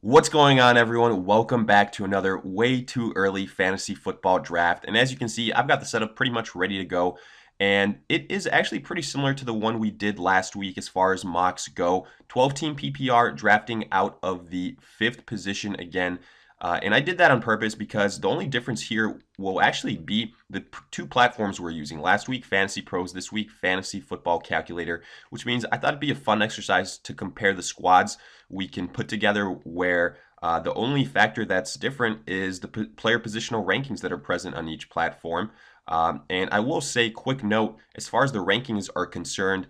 What's going on, everyone? Welcome back to another way too early fantasy football draft. And as you can see, I've got the setup pretty much ready to go. And it is actually pretty similar to the one we did last week as far as mocks go. 12-team PPR drafting out of the fifth position again. And I did that on purpose because the only difference here will actually be the two platforms we're using. Last week, Fantasy Pros. This week, Fantasy Football Calculator, which means I thought it'd be a fun exercise to compare the squads we can put together where the only factor that's different is the player positional rankings that are present on each platform. And I will say, quick note, as far as the rankings are concerned,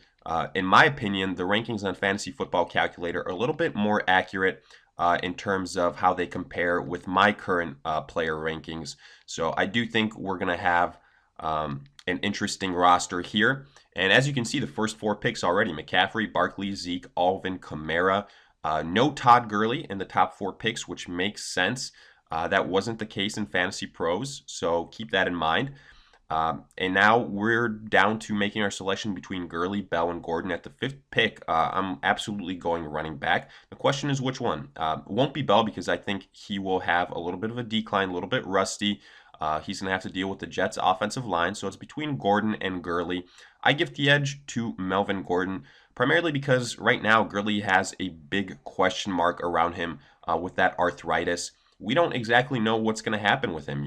in my opinion, the rankings on Fantasy Football Calculator are a little bit more accurate in terms of how they compare with my current player rankings. So I do think we're going to have an interesting roster here. And as you can see, the first four picks already, McCaffrey, Barkley, Zeke, Alvin, Kamara. No Todd Gurley in the top four picks, which makes sense. That wasn't the case in Fantasy Pros, so keep that in mind. And now we're down to making our selection between Gurley, Bell, and Gordon at the fifth pick. I'm absolutely going running back. The question is which one? It won't be Bell because I think he will have a little bit of a decline, a little bit rusty. He's going to have to deal with the Jets' offensive line, so it's between Gordon and Gurley. I give the edge to Melvin Gordon, primarily because right now Gurley has a big question mark around him with that arthritis. We don't exactly know what's going to happen with him.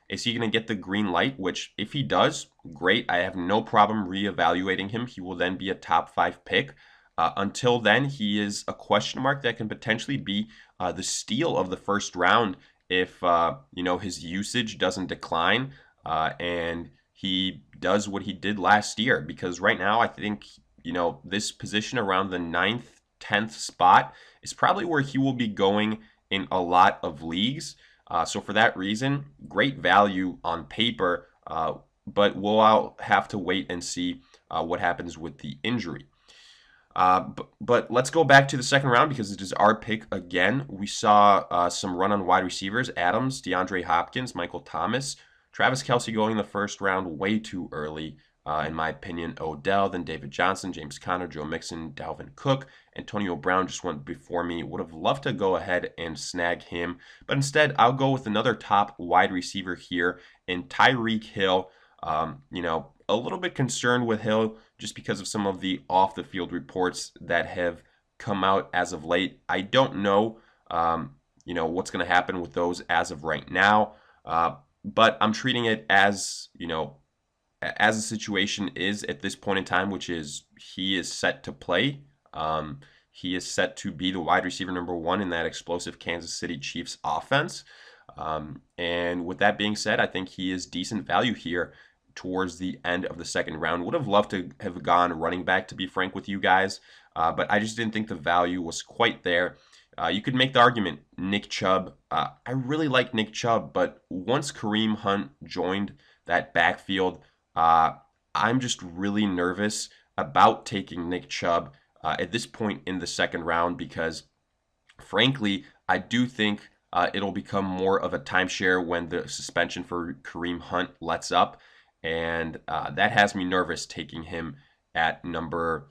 Is he going to get the green light? Which, if he does, great. I have no problem reevaluating him. He will then be a top 5 pick. Until then, he is a question mark that can potentially be the steal of the first round if his usage doesn't decline and he does what he did last year. Because right now, I think this position around the 9th, 10th spot is probably where he will be going in a lot of leagues. So for that reason, great value on paper, but we'll have to wait and see what happens with the injury. But let's go back to the second round because it is our pick again. We saw some run on wide receivers: Adams, DeAndre Hopkins, Michael Thomas, Travis Kelce going in the first round way too early. In my opinion, Odell, then David Johnson, James Conner, Joe Mixon, Dalvin Cook, Antonio Brown just went before me. Would have loved to go ahead and snag him, but instead I'll go with another top wide receiver here in Tyreek Hill. A little bit concerned with Hill just because of some of the off the field reports that have come out as of late. I don't know, what's going to happen with those as of right now, but I'm treating it as the situation is at this point in time, which is he is set to play. He is set to be the wide receiver number 1 in that explosive Kansas City Chiefs offense. And with that being said, I think he is decent value here towards the end of the second round. Would have loved to have gone running back, to be frank with you guys, but I just didn't think the value was quite there. You could make the argument, Nick Chubb. I really like Nick Chubb, but once Kareem Hunt joined that backfield, I'm just really nervous about taking Nick Chubb at this point in the second round because, frankly, I do think it'll become more of a timeshare when the suspension for Kareem Hunt lets up, and that has me nervous taking him at number,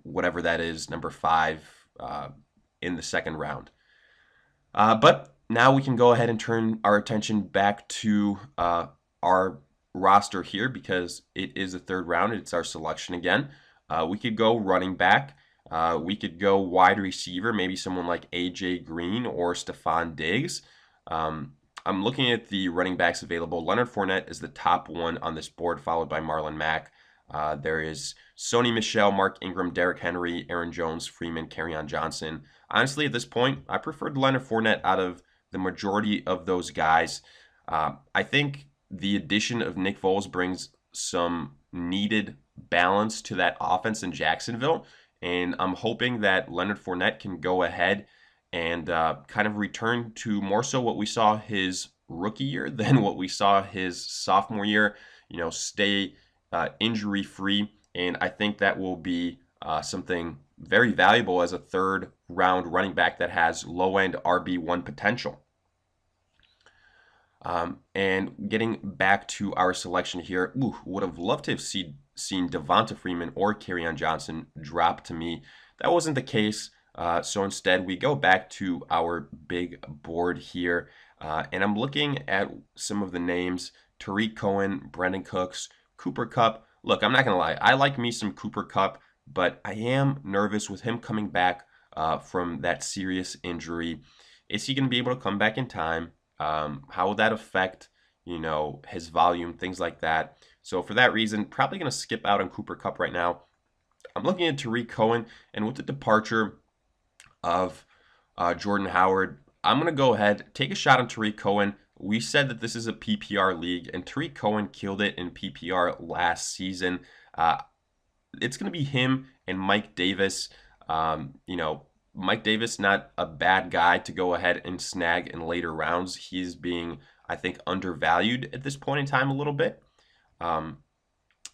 whatever that is, number 5 in the second round. But now we can go ahead and turn our attention back to our roster here because it is the third round. It's our selection again. We could go running back. We could go wide receiver, maybe someone like AJ Green or Stephon Diggs. I'm looking at the running backs available. Leonard Fournette is the top one on this board, followed by Marlon Mack. There is Sony Michel, Mark Ingram, Derrick Henry, Aaron Jones, Freeman, Kerryon Johnson. Honestly, at this point, I preferred Leonard Fournette out of the majority of those guys. I think the addition of Nick Foles brings some needed balance to that offense in Jacksonville, and I'm hoping that Leonard Fournette can go ahead and kind of return to more so what we saw his rookie year than what we saw his sophomore year, stay injury-free, and I think that will be something very valuable as a third round running back that has low-end RB1 potential. And getting back to our selection here, would have loved to have seen Devonta Freeman or Kerryon Johnson drop to me. That wasn't the case. So instead, we go back to our big board here, and I'm looking at some of the names: Tarik Cohen, Brandon Cooks, Cooper Kupp. Look, I'm not going to lie. I like me some Cooper Kupp, but I am nervous with him coming back from that serious injury. Is he going to be able to come back in time? How will that affect, his volume, things like that? So for that reason, probably going to skip out on Cooper Kupp right now. I'm looking at Tarik Cohen, and with the departure of Jordan Howard, I'm going to go ahead, take a shot on Tarik Cohen. We said that this is a PPR league, and Tarik Cohen killed it in PPR last season. It's going to be him and Mike Davis. Mike Davis, not a bad guy to go ahead and snag in later rounds. He's being, I think, undervalued at this point in time a little bit.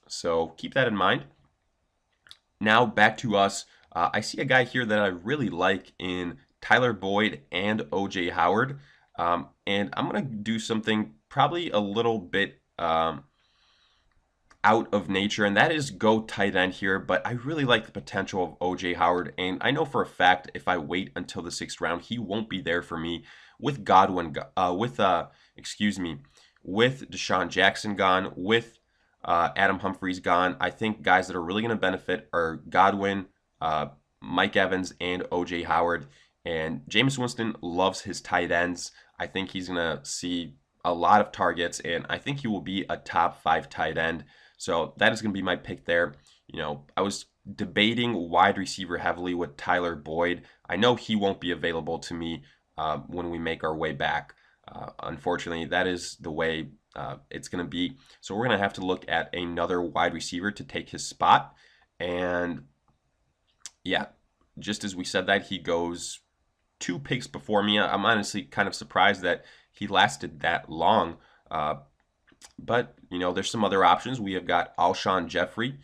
So keep that in mind. Now back to us. I see a guy here that I really like in Tyler Boyd and OJ Howard. And I'm going to do something probably a little bit out of nature, and that is go tight end here. But I really like the potential of OJ Howard, and I know for a fact if I wait until the 6th round, he won't be there for me with Godwin, with Deshaun Jackson gone, with Adam Humphries gone. I think guys that are really going to benefit are Godwin, Mike Evans, and OJ Howard. And Jameis Winston loves his tight ends. I think he's going to see a lot of targets, and I think he will be a top 5 tight end. So that is going to be my pick there. I was debating wide receiver heavily with Tyler Boyd. I know he won't be available to me when we make our way back. Unfortunately, that is the way it's going to be. So we're going to have to look at another wide receiver to take his spot. And yeah, just as we said that, he goes 2 picks before me. I'm honestly kind of surprised that he lasted that long. But, there's some other options. We have got Alshon Jeffrey.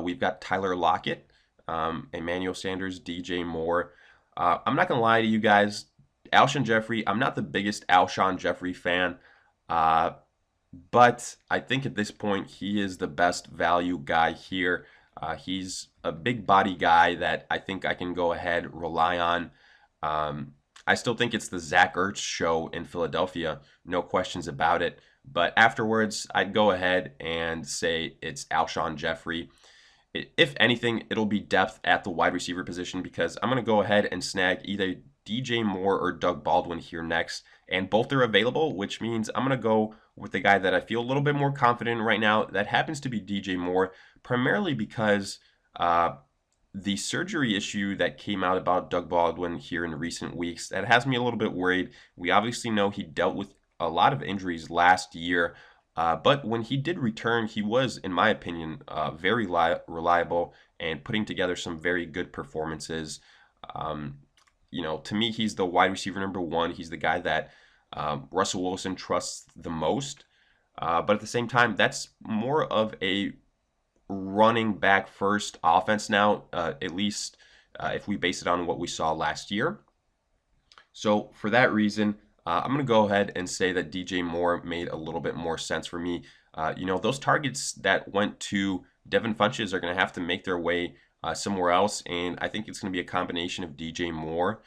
We've got Tyler Lockett, Emmanuel Sanders, DJ Moore. I'm not going to lie to you guys. Alshon Jeffrey, I'm not the biggest Alshon Jeffrey fan. But I think at this point, he is the best value guy here. He's a big body guy that I think I can go ahead, rely on. I still think it's the Zach Ertz show in Philadelphia, no questions about it. But afterwards, I'd go ahead and say it's Alshon Jeffrey. If anything, it'll be depth at the wide receiver position because I'm going to go ahead and snag either DJ Moore or Doug Baldwin here next. And both are available, which means I'm going to go with the guy that I feel a little bit more confident in right now. That happens to be DJ Moore, primarily because the surgery issue that came out about Doug Baldwin here in recent weeks, that has me a little bit worried. We obviously know he dealt with a lot of injuries last year, but when he did return, he was, in my opinion, very reliable and putting together some very good performances. To me, he's the wide receiver number 1. He's the guy that Russell Wilson trusts the most. But at the same time, that's more of a running back first offense now, at least if we base it on what we saw last year. So for that reason, I'm going to go ahead and say that DJ Moore made a little bit more sense for me. Those targets that went to Devin Funchess are going to have to make their way somewhere else, and I think it's going to be a combination of DJ Moore,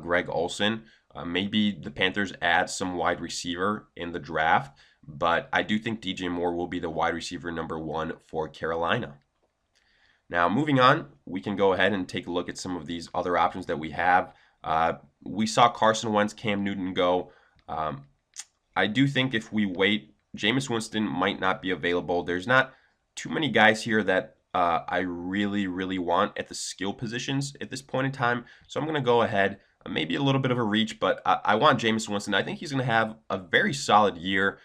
Greg Olson. Maybe the Panthers add some wide receiver in the draft, but I do think DJ Moore will be the wide receiver number 1 for Carolina. Now, moving on, we can go ahead and take a look at some of these other options that we have. We saw Carson Wentz, Cam Newton go. I do think if we wait, Jameis Winston might not be available. There's not too many guys here that I really, really want at the skill positions at this point in time. So I'm going to go ahead, maybe a little bit of a reach, but I want Jameis Winston. I think he's going to have a very solid year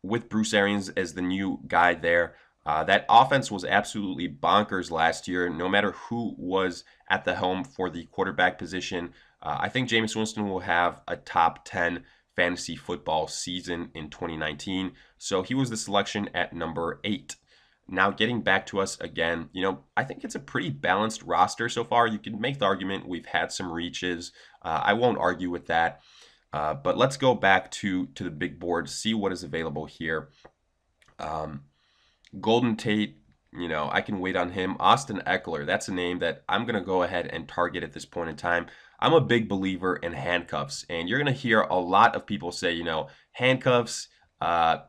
with Bruce Arians as the new guy there. That offense was absolutely bonkers last year, no matter who was at the helm for the quarterback position. I think Jameis Winston will have a top 10 fantasy football season in 2019. So he was the selection at number 8. Now getting back to us again, I think it's a pretty balanced roster so far. You can make the argument we've had some reaches. I won't argue with that. But let's go back to the big board, see what is available here. Golden Tate, I can wait on him. Austin Eckler, that's a name that I'm going to go ahead and target at this point in time. I'm a big believer in handcuffs, and you're going to hear a lot of people say, handcuffs, not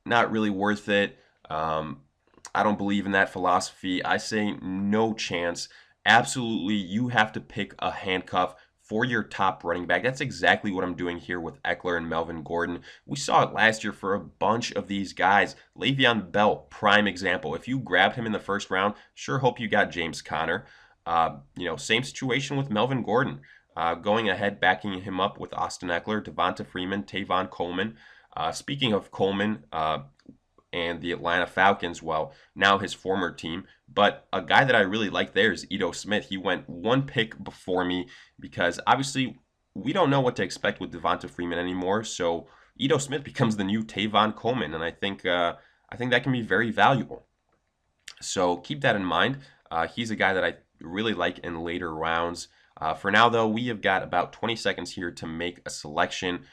really worth it. I don't believe in that philosophy. I say no chance. Absolutely, you have to pick a handcuff for your top running back. That's exactly what I'm doing here with Eckler and Melvin Gordon. We saw it last year for a bunch of these guys. Le'Veon Bell, prime example. If you grabbed him in the first round, sure hope you got James Conner. Same situation with Melvin Gordon. Going ahead, backing him up with Austin Eckler, Devonta Freeman, Tavon Coleman. Speaking of Coleman, and the Atlanta Falcons, well, now his former team. But a guy that I really like there is Ito Smith. He went one pick before me because obviously we don't know what to expect with Devonta Freeman anymore. So Ito Smith becomes the new Tavon Coleman, and I think that can be very valuable. So keep that in mind. He's a guy that I really like in later rounds. For now, though, we have got about 20 seconds here to make a selection.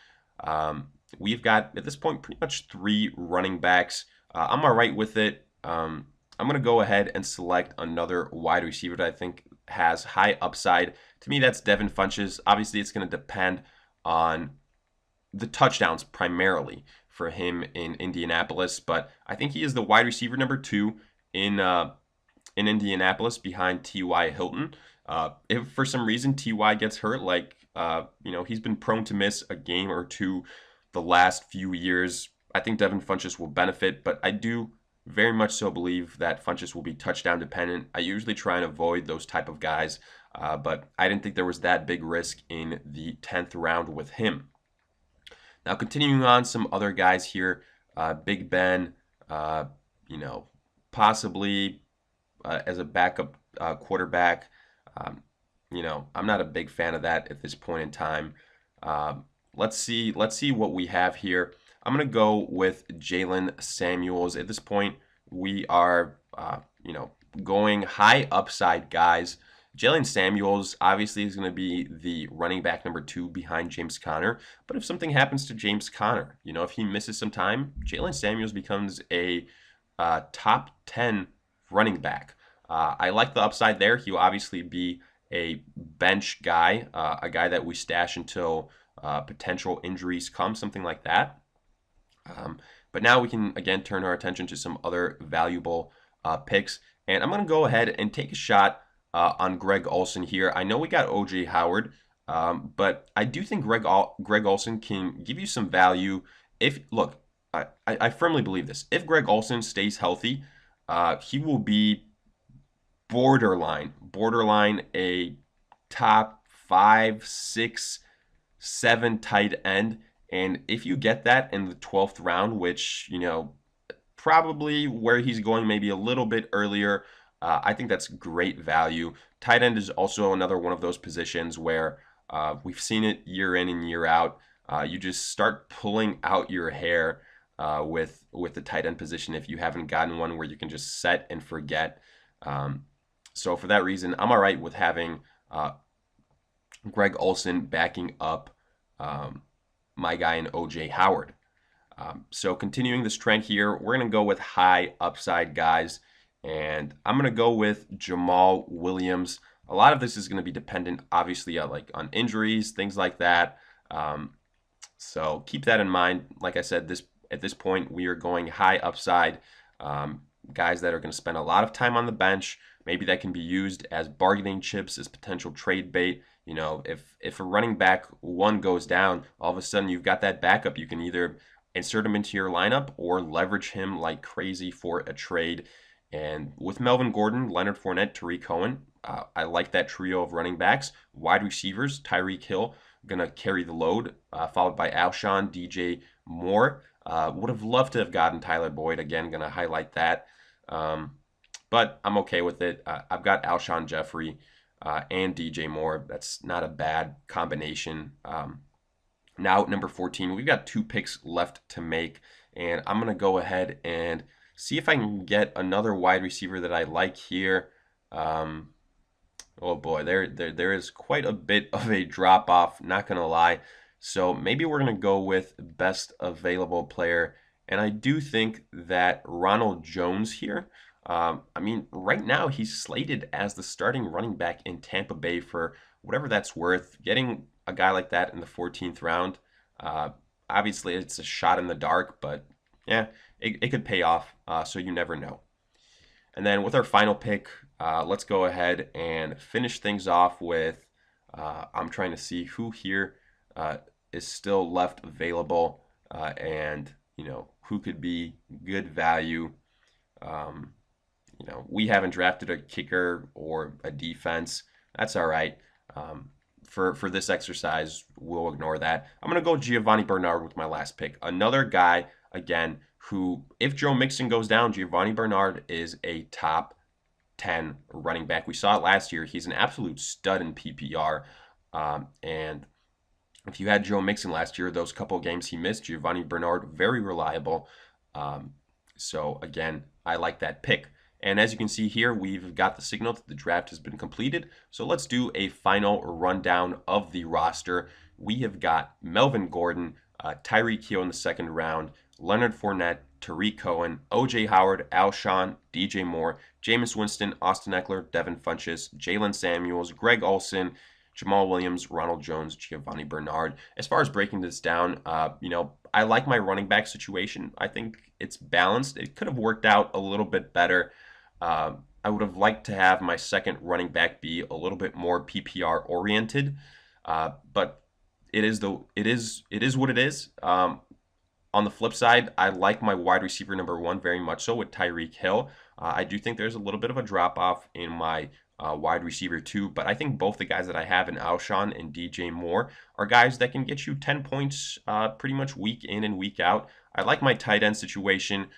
We've got, at this point, pretty much 3 running backs. I'm all right with it. I'm going to go ahead and select another wide receiver that I think has high upside. To me, that's Devin Funchess. Obviously, it's going to depend on the touchdowns primarily for him in Indianapolis, but I think he is the wide receiver number 2 in Indianapolis behind T.Y. Hilton. If for some reason T.Y. gets hurt, he's been prone to miss a game or two the last few years, I think Devin Funchess will benefit, but I do very much so believe that Funchess will be touchdown dependent. I usually try and avoid those type of guys, but I didn't think there was that big risk in the 10th round with him. Now, continuing on, some other guys here, Big Ben, possibly as a backup quarterback. I'm not a big fan of that at this point in time. Let's see what we have here. I'm going to go with Jaylen Samuels. At this point, we are, going high upside guys. Jaylen Samuels obviously is going to be the running back number 2 behind James Conner. But if something happens to James Conner, if he misses some time, Jaylen Samuels becomes a top 10 running back. I like the upside there. He'll obviously be a bench guy, a guy that we stash until potential injuries come, something like that. But now we can, again, turn our attention to some other valuable picks. And I'm going to go ahead and take a shot on Greg Olson here. I know we got O.J. Howard, but I do think Greg Olson can give you some value. I firmly believe this. If Greg Olson stays healthy, he will be borderline a top 5, 6, 7 tight end. And if you get that in the 12th round, which, probably where he's going maybe a little bit earlier, I think that's great value. Tight end is also another one of those positions where we've seen it year in and year out. You just start pulling out your hair with the tight end position if you haven't gotten one where you can just set and forget. So for that reason, I'm all right with having Greg Olson backing up my guy in O.J. Howard. So continuing this trend here, we're going to go with high upside guys. And I'm going to go with Jamal Williams. A lot of this is going to be dependent, obviously, on injuries, things like that. So keep that in mind. Like I said, at this point, we are going high upside. Guys that are going to spend a lot of time on the bench. Maybe that can be used as bargaining chips, as potential trade bait. If a running back 1 goes down, all of a sudden you've got that backup. You can either insert him into your lineup or leverage him like crazy for a trade. And with Melvin Gordon, Leonard Fournette, Tarik Cohen, I like that trio of running backs. Wide receivers, Tyreek Hill, going to carry the load, followed by Alshon, DJ Moore. Would have loved to have gotten Tyler Boyd. Again, going to highlight that. But I'm okay with it. I've got Alshon Jeffrey and DJ Moore. That's not a bad combination. Now at number 14, we've got 2 picks left to make. And I'm going to go ahead and see if I can get another wide receiver that I like here. Oh boy, there is quite a bit of a drop off, not going to lie. So maybe we're going to go with best available player. And I do think that Ronald Jones here I mean, right now he's slated as the starting running back in Tampa Bay for whatever that's worth. Getting a guy like that in the 14th round, uh, obviously it's a shot in the dark, but yeah, it could pay off. So you never know. And then with our final pick, let's go ahead and finish things off with. I'm trying to see who here is still left available, and who could be good value. Um, we haven't drafted a kicker or a defense. That's all right. Um, for this exercise, we'll ignore that. I'm gonna go Giovanni Bernard with my last pick. Another guy again who, if Joe Mixon goes down, Giovanni Bernard is a top 10 running back. We saw it last year. He's an absolute stud in PPR. And if you had Joe Mixon last year, those couple of games he missed, Giovanni Bernard, very reliable. So again, I like that pick. And as you can see here, we've got the signal that the draft has been completed. So let's do a final rundown of the roster. We have got Melvin Gordon, Tarik Cohen in the second round, Leonard Fournette, Tarik Cohen, O.J. Howard, Alshon, DJ Moore, Jameis Winston, Austin Eckler, Devin Funchess, Jaylen Samuels, Greg Olson, Jamal Williams, Ronald Jones, Giovanni Bernard. As far as breaking this down, I like my running back situation. I think it's balanced. It could have worked out a little bit better. I would have liked to have my second running back be a little bit more PPR oriented, but it is what it is. On the flip side, I like my wide receiver number one very much so with Tyreek Hill. I do think there's a little bit of a drop off in my wide receiver two, but I think both the guys that I have in Alshon and DJ Moore are guys that can get you 10 points pretty much week in and week out. I like my tight end situation.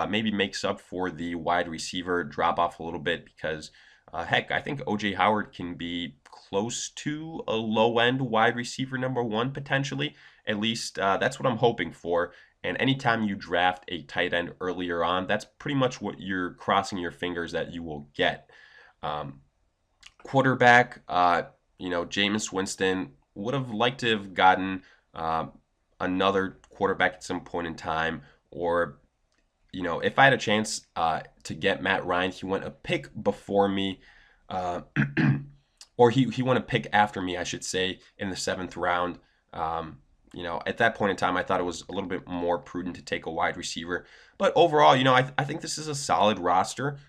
Maybe makes up for the wide receiver drop off a little bit because, heck, I think O.J. Howard can be close to a low end wide receiver number one potentially. At least that's what I'm hoping for. And anytime you draft a tight end earlier on, that's pretty much what you're crossing your fingers that you will get. Quarterback, Jameis Winston would have liked to have gotten another quarterback at some point in time, or if I had a chance to get Matt Ryan, he went a pick before me, or he went a pick after me, I should say, in the 7th round. At that point in time, I thought it was a little bit more prudent to take a wide receiver. But overall, I think this is a solid roster.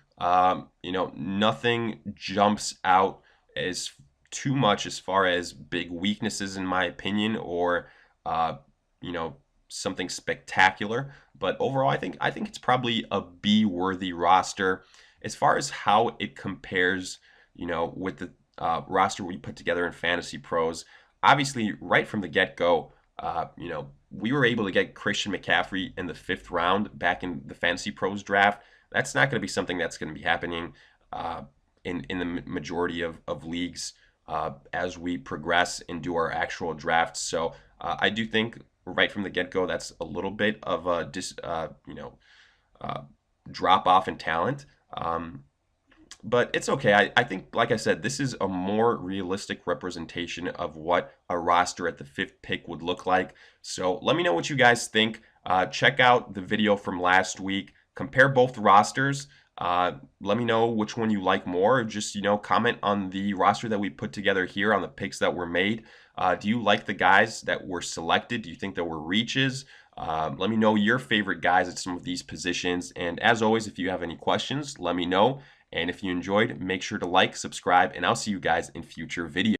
Nothing jumps out as too much as far as big weaknesses, in my opinion, or something spectacular. But overall, I think it's probably a B-worthy roster. As far as how it compares, with the roster we put together in Fantasy Pros, obviously right from the get-go, we were able to get Christian McCaffrey in the 5th round back in the Fantasy Pros draft. That's not going to be something that's going to be happening in the majority of leagues as we progress and do our actual drafts. So I do think right from the get-go that's a little bit of a drop off in talent. But it's okay. I think, like I said, this is a more realistic representation of what a roster at the 5th pick would look like. So let me know what you guys think. Check out the video from last week. Compare both rosters. Let me know which one you like more. Just, comment on the roster that we put together here on the picks that were made. Do you like the guys that were selected? Do you think there were reaches? Let me know your favorite guys at some of these positions. And as always, if you have any questions, let me know. And if you enjoyed, make sure to like, subscribe, and I'll see you guys in future videos.